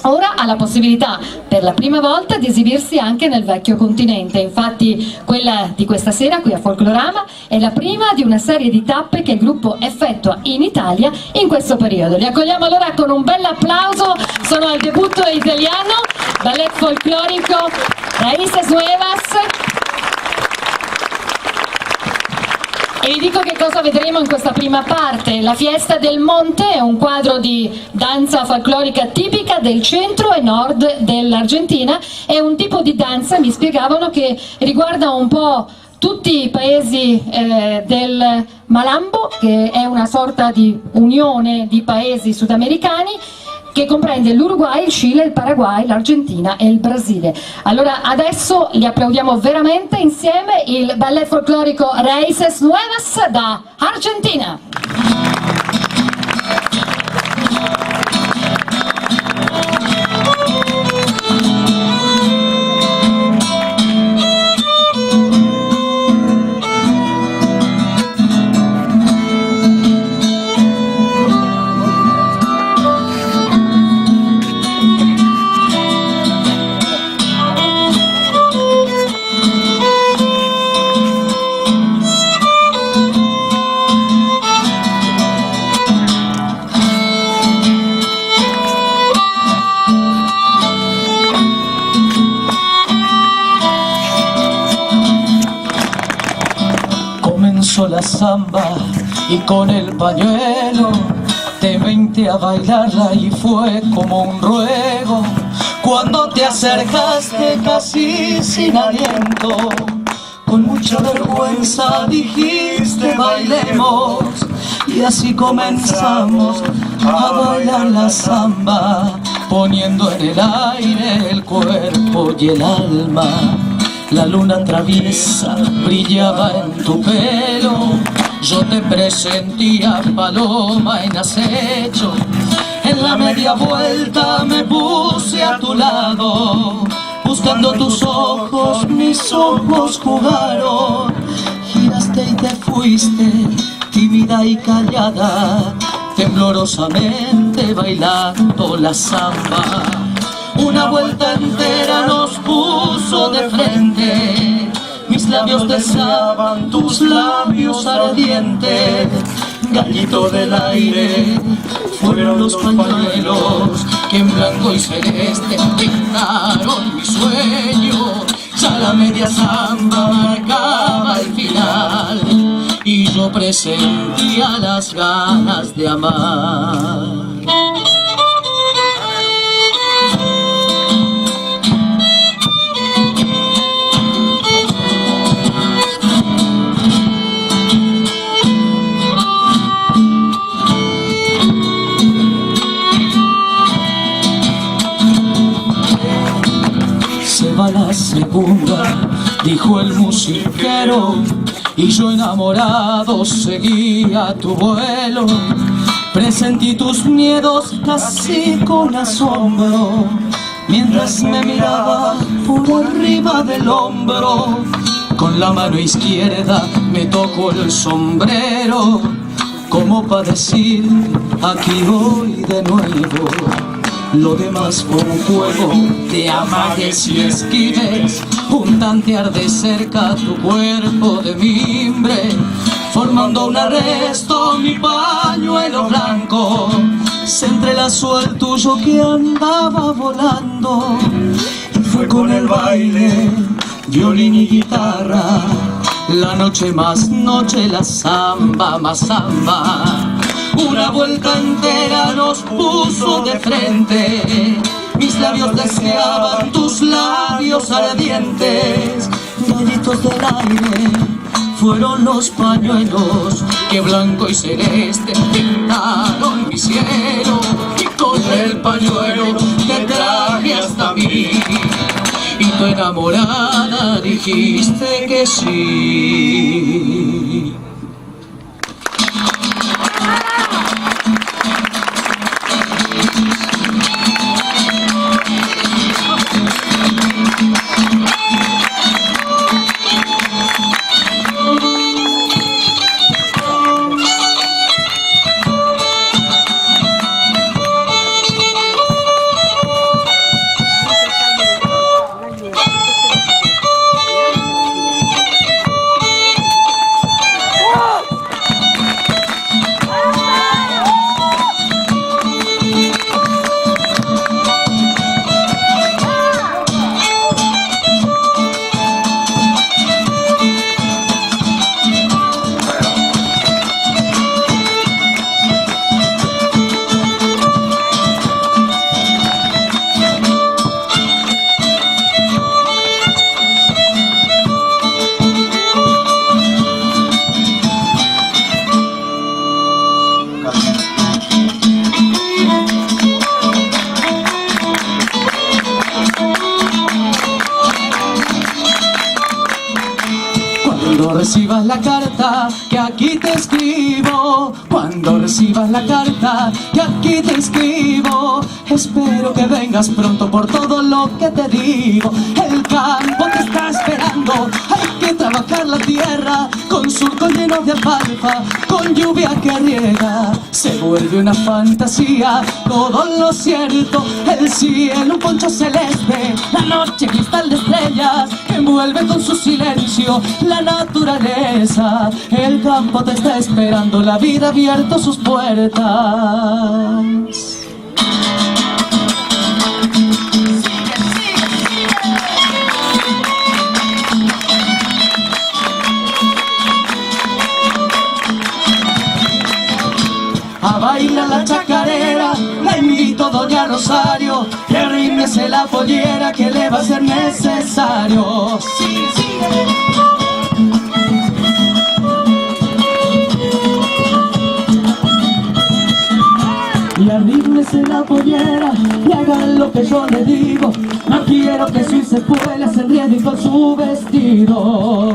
ora ha la possibilità per la prima volta di esibirsi anche nel vecchio continente. Infatti quella di questa sera qui a Folklorama è la prima di una serie di tappe che il gruppo effettua in Italia in questo periodo. Li accogliamo allora con un bel applauso, sono al debutto italiano, ballet folclorico Raíces Nuevas. E vi dico che cosa vedremo in questa prima parte. La Fiesta del Monte è un quadro di danza folclorica tipica del centro e nord dell'Argentina. È un tipo di danza, mi spiegavano, che riguarda un po' tutti i paesi del Malambo, che è una sorta di unione di paesi sudamericani, che comprende l'Uruguay, il Cile, il Paraguay, l'Argentina e il Brasile. Allora adesso li applaudiamo veramente insieme, il ballet folclorico Raíces Nuevas da Argentina. La samba y con el pañuelo te vente a bailarla y fue como un ruego cuando te acercaste casi sin aliento, con mucha vergüenza dijiste bailemos y así comenzamos a bailar la samba, poniendo en el aire el cuerpo y el alma. La luna traviesa brillaba en tu pelo, yo te presentía paloma en acecho. En la media vuelta me puse a tu lado, buscando tus ojos, mis ojos jugaron. Giraste y te fuiste, tímida y callada, temblorosamente bailando la samba. Una vuelta entera nos puso de frente, mis labios deseaban tus labios ardientes. Gallito del aire fueron los pañuelos que en blanco y celeste pintaron mi sueño. Ya la media samba marcaba el final y yo presentía las ganas de amar. Va la segunda, dijo el musiquero, y yo enamorado seguía tu vuelo. Presentí tus miedos casi con asombro, mientras me miraba por arriba del hombro. Con la mano izquierda me tocó el sombrero, como para decir aquí voy de nuevo. Lo demás fue un juego de amagues y esquives, un tantear de cerca tu cuerpo de mimbre, formando un arresto mi pañuelo blanco. Se entrelazó el tuyo que andaba volando, y fue con el baile, violín y guitarra, la noche más noche, la samba más samba. Una vuelta entera nos puso de frente, mis labios deseaban tus labios ardientes. Gallitos del aire fueron los pañuelos que blanco y celeste pintaron mi cielo. Y con el pañuelo te traje hasta mí, y tu enamorada dijiste que sí. recibas la carta que aquí te escribo, cuando recibas la carta que aquí te escribo, espero que vengas pronto por todo lo que te digo. El campo te está esperando, hay que trabajar la tierra con surcos llenos de alfalfa, con lluvia que riega. Se vuelve una fantasía todo lo cierto, el cielo un poncho celeste, la noche cristal de estrellas que envuelve con su silencio la naturaleza. El campo te está esperando, la vida ha abierto sus puertas. A bailar la chacarera, la invito doña Rosario, que arrímese la pollera que le va a ser necesario. Sigue, sigue. Y arrímese la pollera y hagan lo que yo le digo, no quiero que su secuela se enriede con su vestido.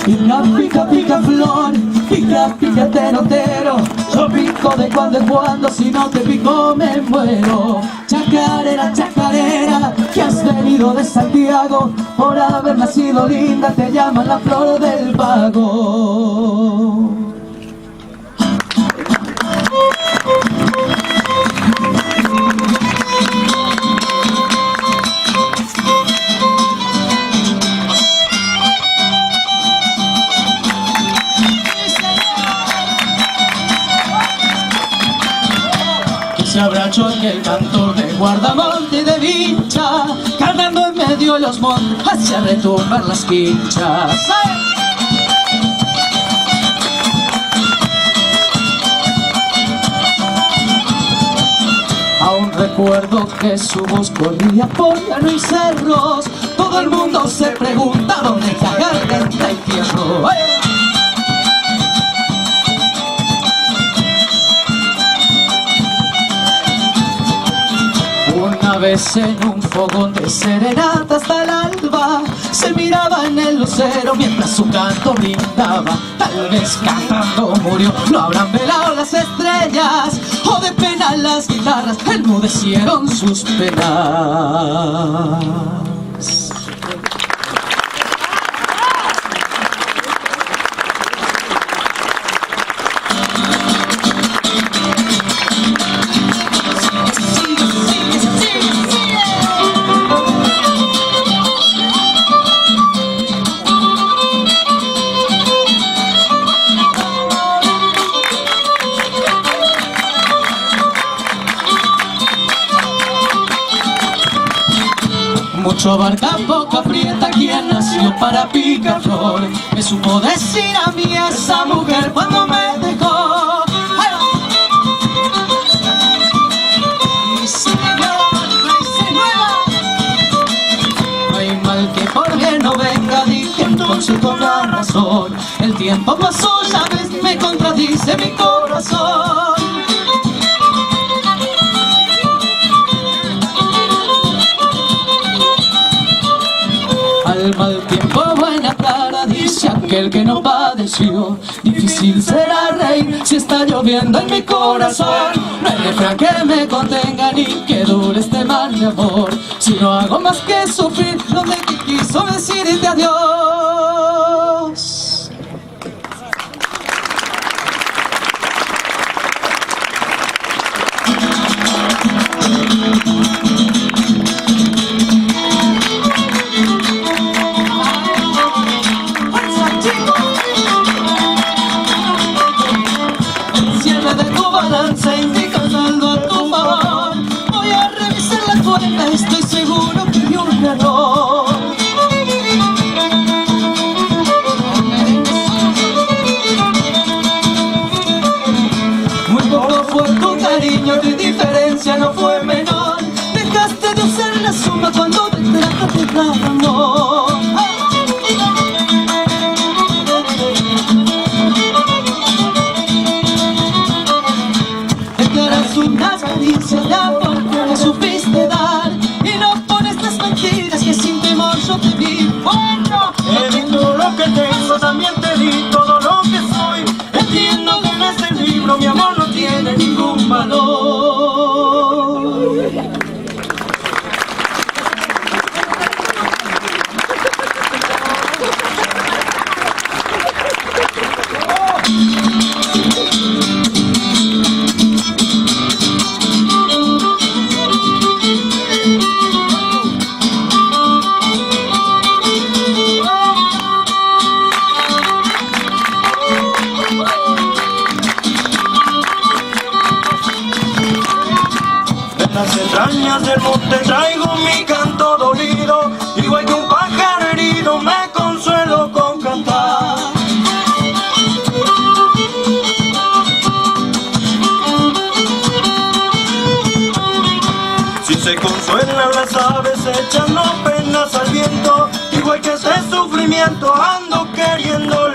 Pica, pica, pica flor, pica, pica terotero, yo pico de cuando en cuando, si no te pico me muero. Chacarera, chacarera, que has venido de Santiago, por haber nacido linda te llaman la flor del vago. Se abrazó aquel cantor de guardamonte y de vincha, cantando en medio de los montes hacia retumbar las quinchas. Aún recuerdo que su voz corría por llano y cerros, todo el mundo se pregunta dónde está garganta y fierro. Una vez en un fogón de serenata hasta el alba, se miraba en el lucero mientras su canto brindaba. Tal vez cantando murió, lo habrán velado las estrellas, o de pena las guitarras enmudecieron sus penas. Mucho abarca, poco aprieta, quien nació para picar flor, me supo decir a mí esa mujer cuando me dejó. Y señora, no hay mal que por bien no venga, dije entonces con la razón. El tiempo pasó, ya ves, me contradice mi corazón. Al mal tiempo buena cara, dice aquel que no padeció. Difícil será reír si está lloviendo en mi corazón. No hay refrán que me contenga ni que dure este mal de amor, si no hago más que sufrir donde te quiso decirte adiós. Indica un saldo a tu favor, voy a revisar la cuenta, estoy seguro que vi un error. entrañas del monte traigo mi canto dolido, igual que un pájaro herido me consuelo con cantar. Si se consuelan las aves echando penas al viento, igual que este sufrimiento ando queriendo